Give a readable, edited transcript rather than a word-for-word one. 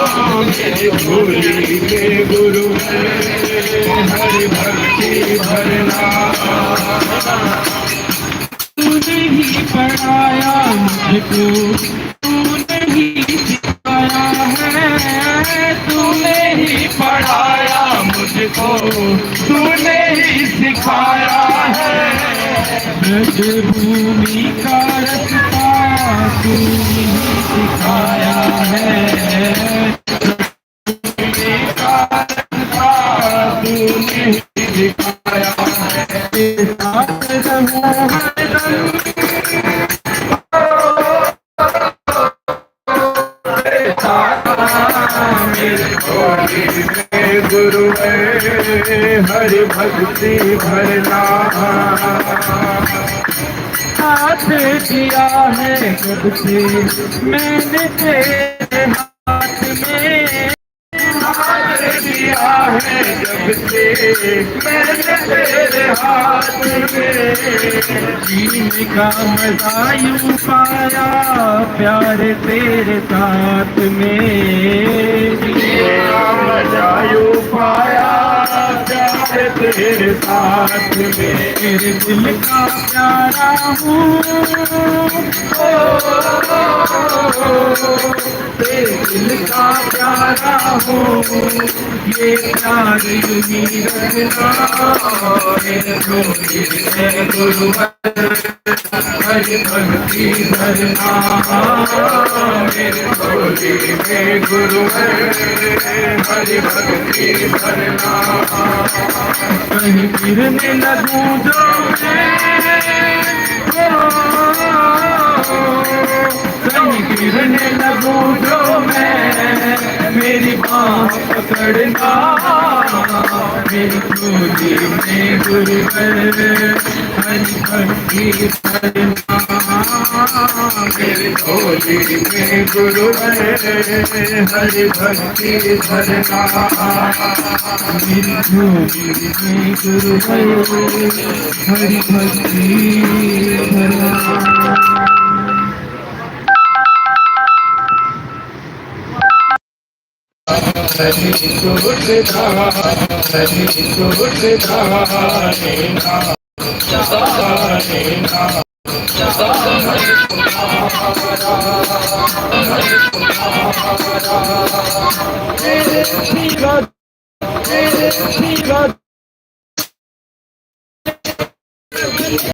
मेरी झोली में गुरु हरि भक्ति भरना। तूने ही पढ़ाया मुझको, तूने ही सिखाया है, तूने ही पढ़ाया मुझको, तूने ही सिखाया है। ब्रज भूमि का रास्ता तूने ही सिखाया है, भूमि का रास्ता तूने ही सिखाया है। साथ रहूं हरदम, मेरे झोली में गुरु हरि भक्ति भरना। हाथ दिया है जब से मैंने तेरे हाथ में, हाथ दिया है जब से मैंने तेरे हाथ में। जीने का मजा यूं पाया प्यार तेरे साथ में, जीने का मजा यूं पाया प्यार तेरे साथ में। तेरे दिल का प्यारा हूँ, तेरे दिल का प्यारा हूँ, ये प्यार यूं ही रखना। मेरे झोली में गुरु हरि भक्ति भरना। मेरे झोली में गुरु हरि भक्ति भरना। कहीं गिरने लगूं जो कहीं गिरने लगूं जो मैं, मेरी बाँह पकड़ना। मेरी झोली में गुरु हरि भक्ति भरना। मेरी झोली में गुरु हरि भक्ति भरना। मेरी झोली में गुरु हरि भक्ति भरना। हरि सुरधा हरि सुरधा